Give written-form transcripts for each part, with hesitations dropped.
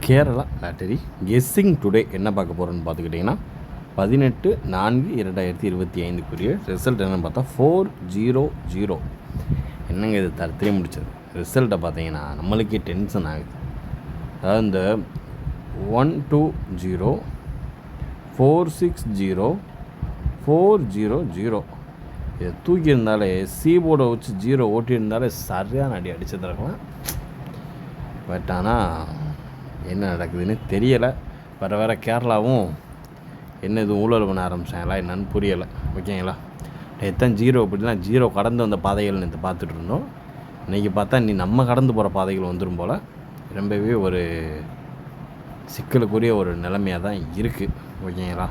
Kerala lottery guessing today என்ன பார்க்க போகிறோன்னு பார்த்துக்கிட்டிங்கன்னா 18/4/2025 ரிசல்ட் என்னென்னு பார்த்தா 400. என்னங்க இது தரத்திலே முடிச்சது ரிசல்ட்டை பார்த்தீங்கன்னா நம்மளுக்கே டென்ஷன் ஆகுது. அதாவது இந்த 120 460 400 இதை தூக்கியிருந்தாலே சீபோர்டை வச்சு 0 ஓட்டியிருந்தாலே சரியான அடி அடிச்சதுருக்கலாம். பட் ஆனால் என்ன நடக்குதுன்னு தெரியலை. வர கேரளாவும் என்ன இது ஊழல் பண்ண ஆரம்பிச்சாங்களா என்னன்னு புரியலை. ஓகேங்களா, நேற்று 0 அப்படிலாம் 0 கடந்து வந்த பாதைகள் நேற்று பார்த்துட்டு இருந்தோம். இன்றைக்கி பார்த்தா நீ நம்ம கடந்து போகிற பாதைகள் வந்துடும் போல். ரொம்பவே ஒரு சிக்கலுக்குரிய ஒரு நிலைமையாக தான் இருக்குது. ஓகேங்களா,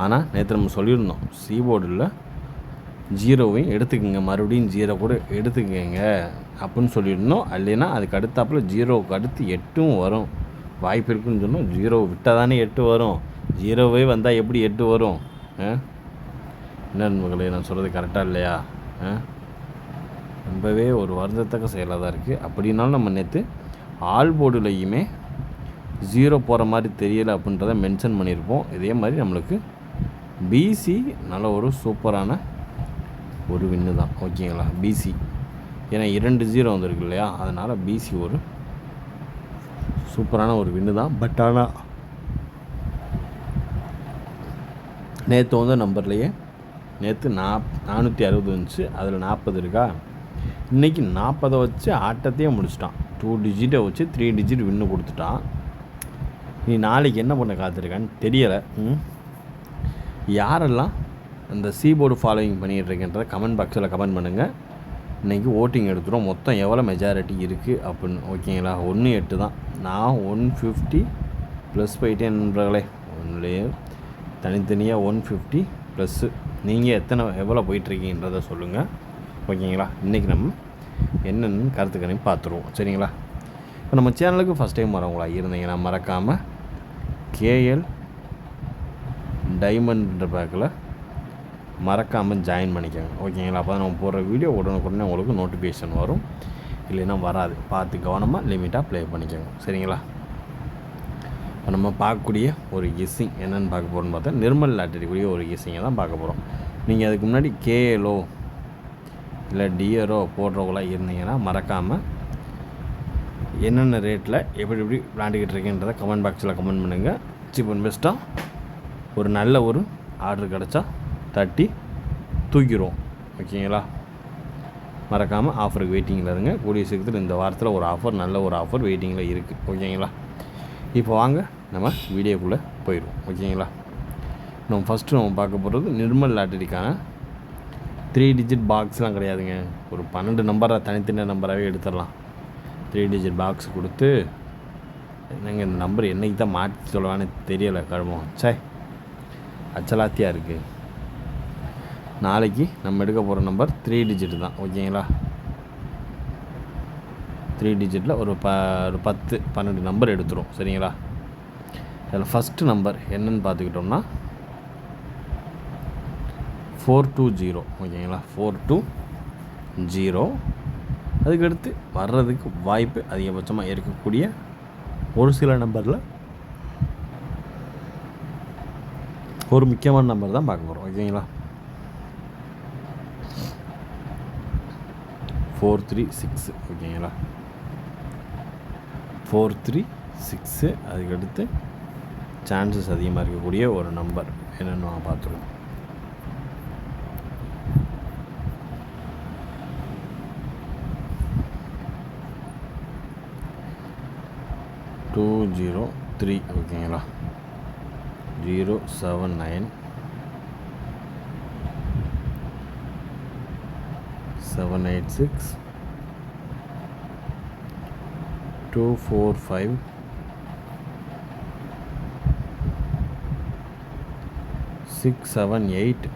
ஆனால் நேற்று நம்ம சொல்லியிருந்தோம் சீபோர்டில் 0வையும் எடுத்துக்கோங்க, மறுபடியும் 0 கூட எடுத்துக்கோங்க அப்படின்னு சொல்லியிருந்தோம். இல்லைன்னா அதுக்கு அடுத்தாப்பில் 0க்கு அடுத்து 8ம் வரும் வாய்ப்பு இருக்குதுன்னு சொன்னோம். 0 விட்டால் தானே 8 வரும், 0வே வந்தால் எப்படி 8 வரும்? என்ன நண்பர்களே, நான் சொல்கிறது கரெக்டாக இல்லையா? ரொம்பவே ஒரு வருந்தத்தக்க செயலாக தான் இருக்குது. அப்படின்னாலும் நம்ம நேற்று ஆல் போர்டுலையுமே 0 போகிற மாதிரி தெரியலை அப்படின்றத மென்ஷன் பண்ணியிருப்போம். இதே மாதிரி நம்மளுக்கு பிசி நல்ல ஒரு சூப்பரான ஒரு வின்னு தான். ஓகேங்களா, பிசி ஏன்னா 2 0 வந்துருக்கு இல்லையா, அதனால் பிசி ஒரு சூப்பரான ஒரு வின்னு தான். பட் ஆனால் நேற்று வந்து நம்பர்லேயே நேற்று 460 வந்துச்சு, அதில் 40 இருக்கா. இன்றைக்கி 40 வச்சு ஆட்டத்தையே முடிச்சிட்டான். 2 டிஜிட்டை வச்சு 3 டிஜிட் வின்னு கொடுத்துட்டான். நீ நாளைக்கு என்ன பண்ண காத்திருக்கான்னு தெரியலை. யாரெல்லாம் அந்த சீபோர்டு ஃபாலோவிங் பண்ணிகிட்ருக்கேன்றதை கமெண்ட் பாக்ஸில் கமெண்ட் பண்ணுங்கள். இன்றைக்கி ஓட்டிங் எடுத்துகிறோம். மொத்தம் எவ்வளோ மெஜாரிட்டி இருக்குது அப்படின்னு. ஓகேங்களா, 1-8 தான். நான் 150 ப்ளஸ் போயிட்டேன் நண்பர்களே. ஒன்றுலேயே தனித்தனியாக 150 ப்ளஸ்ஸு. நீங்கள் எவ்வளோ போயிட்டுருக்கீங்கன்றதை சொல்லுங்கள். ஓகேங்களா, இன்றைக்கி நம்ம என்னென்னு கருத்துக்கணையும் பார்த்துருவோம். சரிங்களா, இப்போ நம்ம சேனலுக்கு ஃபஸ்ட் டைம் வரவங்களா இருந்தீங்கன்னா மறக்காமல் கேஎல் டைமண்ட் பேக்கில் மறக்காமல் ஜாயின் பண்ணிக்கோங்க. ஓகேங்களா, அப்போ நம்ம போடுற வீடியோ உடனுக்குடனே உங்களுக்கு நோட்டிஃபிகேஷன் வரும். இல்லைன்னா வராது. பார்த்து கவனமாக லிமிட்டாக ப்ளே பண்ணிக்கோங்க. சரிங்களா, இப்போ நம்ம பார்க்கக்கூடிய ஒரு கெஸ்ஸிங் என்னென்னு பார்க்க போகிறோன்னு பார்த்தா நிர்மல் லாட்டரிக்குரிய ஒரு கெஸ்ஸிங்கை தான் பார்க்க போகிறோம். நீங்கள் அதுக்கு முன்னாடி கேஎலோ இல்லை டிஆரோ போடுறவங்களாக இருந்தீங்கன்னா மறக்காமல் என்னென்ன ரேட்டில் எப்படி விளாண்டுக்கிட்டு இருக்கேன்றதை கமெண்ட் பாக்ஸில் கமெண்ட் பண்ணுங்கள். சீப் அண்ட் பெஸ்ட்டாக ஒரு நல்ல ஒரு ஆர்டர் கிடச்சா தட்டி தூக்கிடுவோம். ஓகேங்களா, மறக்காமல் ஆஃபருக்கு வெயிட்டிங்கில் இருங்க. கூடிய சீக்கிரத்தில் இந்த வாரத்தில் ஒரு ஆஃபர், நல்ல ஒரு ஆஃபர் வெயிட்டிங்கில் இருக்குது. ஓகேங்களா, இப்போ வாங்க நம்ம வீடியோக்குள்ளே போயிடுவோம். ஓகேங்களா, நம்ம ஃபஸ்ட்டு நம்ம பார்க்க போகிறது நிர்மல் லாட்டரிக்கான 3 டிஜிட் பாக்ஸ்லாம் கிடையாதுங்க. ஒரு 12 நம்பராக தனித்தனி நம்பராகவே எடுத்துடலாம். 3 டிஜிட் பாக்ஸ் கொடுத்து என்னங்க இந்த நம்பர் என்றைக்கு தான் மாற்றி சொல்லுவான்னு தெரியலை. கழுவோம் சே அச்சலாத்தியாக இருக்குது. நாளைக்கு நம்ம எடுக்க போகிற நம்பர் 3 டிஜிட் தான். ஓகேங்களா, 3 டிஜிட்டில் ஒரு 10-12 நம்பர் எடுத்துரும். சரிங்களா, அதில் ஃபஸ்ட்டு நம்பர் என்னன்னு பார்த்துக்கிட்டோம்னா 420. ஓகேங்களா, 420. அதுக்கடுத்து வர்றதுக்கு வாய்ப்பு அதிகபட்சமாக இருக்கக்கூடிய ஒரு சில நம்பரில் ஒரு முக்கியமான நம்பர் தான் பார்க்க போகிறோம். ஓகேங்களா, 436. ஓகேங்களா, 436. அதுக்கடுத்து சான்சஸ் அதிகமாக இருக்கக்கூடிய ஒரு நம்பர் என்னென்னு நான் பார்த்துருவோம். 203. ஓகேங்களா, 079 786 245 678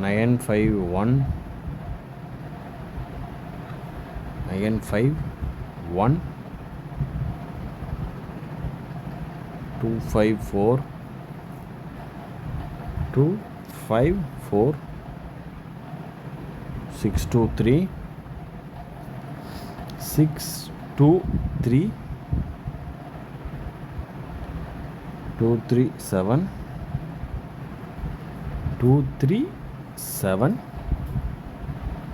951 254 623 6 2 3 2 3 7 2 3 7.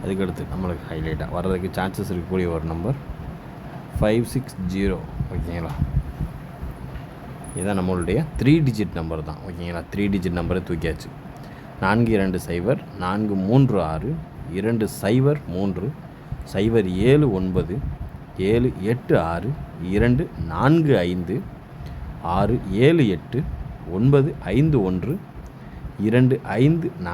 அதுக்கடுத்து நம்மளுக்கு ஹைலைட்டாக வர்றதுக்கு சான்சஸ் இருக்கக்கூடிய ஒரு நம்பர் 560. ஓகேங்களா, இதுதான் நம்மளுடைய 3 டிஜிட் நம்பர் தான். ஓகேங்களா, 3 டிஜிட் நம்பரை தூக்கியாச்சு. 42 0 436 20 3 079 786 245 678 951 254 623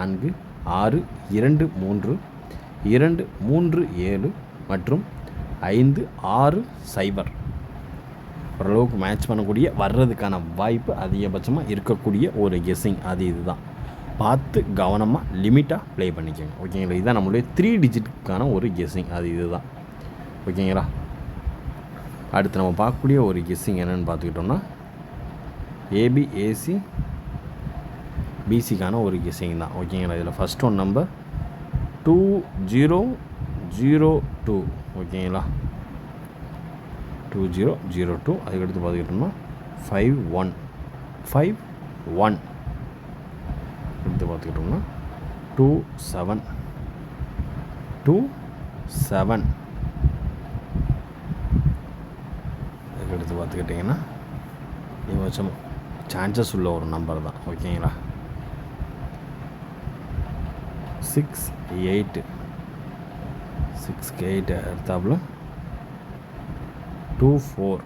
237 மற்றும் 560. ஓரளவுக்கு மேட்ச் பண்ணக்கூடிய வர்றதுக்கான வாய்ப்பு அதிகபட்சமாக இருக்கக்கூடிய ஒரு கெஸ்ஸிங் அது இதுதான். பார்த்து கவனமாக லிமிட்டாக ப்ளே பண்ணிக்கோங்க. ஓகேங்களா, இதுதான் நம்மளுடைய 3 டிஜிட்டுக்கான ஒரு கெஸ்ஸிங் அது இதுதான். ஓகேங்களா, அடுத்து நம்ம பார்க்கக்கூடிய ஒரு கெஸ்ஸிங் என்னென்னு பார்த்துக்கிட்டோம்னா ஏபிஏசி பிசிக்கான ஒரு கெஸ்ஸிங் தான். ஓகேங்களா, இதில் ஃபஸ்ட் ஒன் நம்பர் 2002. ஓகேங்களா, 2002. அதுக்கடுத்து பார்த்துக்கிட்டோம்னா 51 எடுத்து பார்த்துக்கிட்டோம்னா 27. அதுக்கடுத்து பார்த்துக்கிட்டிங்கன்னா கொஞ்சம் சான்சஸ் உள்ள ஒரு நம்பர் தான். ஓகேங்களா, 68 எடுத்தாப்புல 24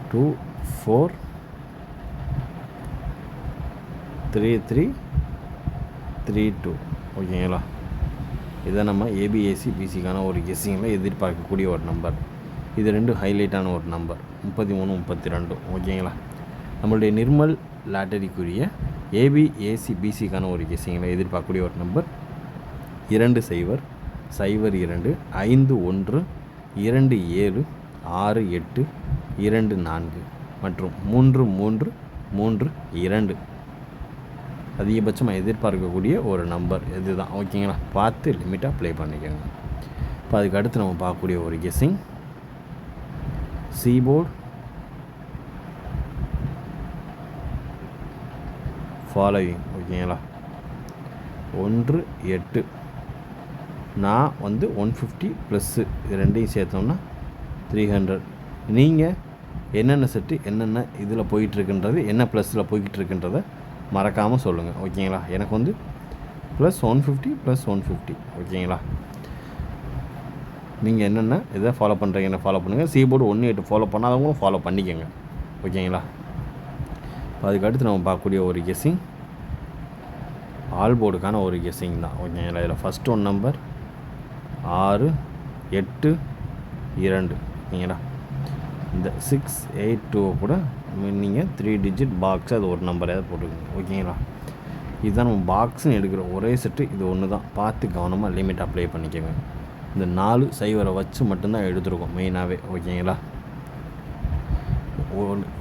3332. ஓகேங்களா, இதை நம்ம ஏபிஏசி பிசிக்கான ஒரு கெஸ்ஸிங்கில் எதிர்பார்க்கக்கூடிய ஒரு நம்பர். இது ரெண்டும் ஹைலைட்டான ஒரு நம்பர் 33 32. ஓகேங்களா, நம்மளுடைய நிர்மல் லாட்டரிக்குரிய ஏபிஏசி பிசிக்கான ஒரு கெஸ்ஸிங்கில் எதிர்பார்க்கக்கூடிய ஒரு நம்பர் 20 0 02 51 27 68 24 மற்றும் 3332. அதிகபட்சமாக எதிர்பார்க்கக்கூடிய ஒரு நம்பர் இதுதான். ஓகேங்களா, பார்த்து லிமிட்டாக ப்ளே பண்ணிக்கோங்க. இப்போ அதுக்கு அடுத்து நம்ம பார்க்கக்கூடிய ஒரு கெஸ்ஸிங் சீபோர்ட் ஃபாலோவிங். ஓகேங்களா, 1 8. நான் 150 ப்ளஸ்ஸு இது ரெண்டையும் சேர்த்தோம்னா 300. நீங்கள் என்னென்ன செட்டு என்னென்ன இதில் போயிட்டுருக்குன்றது என்ன ப்ளஸில் போய்கிட்டு இருக்குன்றதை மறக்காமல் சொல்லுங்கள். ஓகேங்களா, எனக்கு +150 +150. ஓகேங்களா, நீங்கள் என்னென்ன இதை ஃபாலோ பண்ணுறீங்கன்னு ஃபாலோ பண்ணுங்கள். சீபோர்டு 1 8 ஃபாலோ பண்ணாதவங்களும் ஃபாலோ பண்ணிக்கோங்க. ஓகேங்களா, அதுக்கு அடுத்து நம்ம பார்க்கக்கூடிய ஒரு கெஸ்ஸிங் ஆல் போர்டுக்கான ஒரு கெஸ்ஸிங் தான். ஓகேங்களா, இதில் ஃபஸ்ட் ஒன் நம்பர் 6 8 2. ஓகேங்களா, இந்த 682 கூட நீங்கள் 3 டிஜிட் பாக்ஸ் அது ஒரு நம்பரையாவது போட்டுக்கோங்க. ஓகேங்களா, இதுதான் நம்ம பாக்ஸுன்னு எடுக்கிற ஒரே செட்டு இது ஒன்று தான். பார்த்து கவனமாக லிமிட் அப்ளை பண்ணிக்கோங்க. இந்த 4 0 வச்சு மட்டும்தான் எடுத்துருக்கோம் மெயினாகவே. ஓகேங்களா,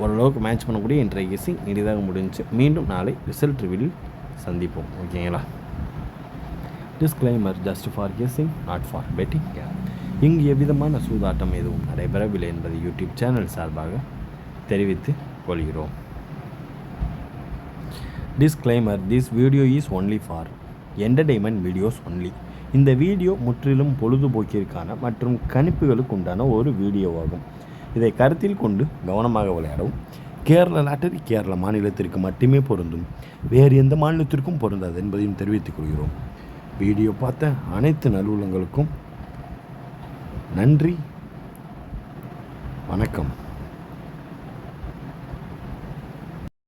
ஓரளவுக்கு மேட்ச் பண்ணக்கூடிய இன்றைய கெஸ்ஸிங் இனிதாக முடிஞ்சு. மீண்டும் நாளை ரிசல்ட் ரிவீலில் சந்திப்போம். ஓகேங்களா, disclaimer just for guessing not for betting. இங்கு எவ்விதமான சூதாட்டம் எதுவும் நடைபெறவில்லை என்பதை யூடியூப் சேனல் சார்பாக தெரிவித்து கொள்கிறோம். Disclaimer, this video is only for entertainment videos only. இந்த வீடியோ முற்றிலும் பொழுதுபோக்கிற்கான மற்றும் கணிப்புகளுக்கு உண்டான ஒரு வீடியோவாகும். இதை கருத்தில் கொண்டு கவனமாக விளையாடவும். கேரள லாட்டரி கேரள மாநிலத்திற்கு மட்டுமே பொருந்தும், வேறு எந்த மாநிலத்திற்கும் பொருந்தாது என்பதையும் தெரிவித்துக் கொள்கிறோம். வீடியோ பார்த்த அனைத்து நல்லுள்ளங்களுக்கும் நன்றி, வணக்கம்.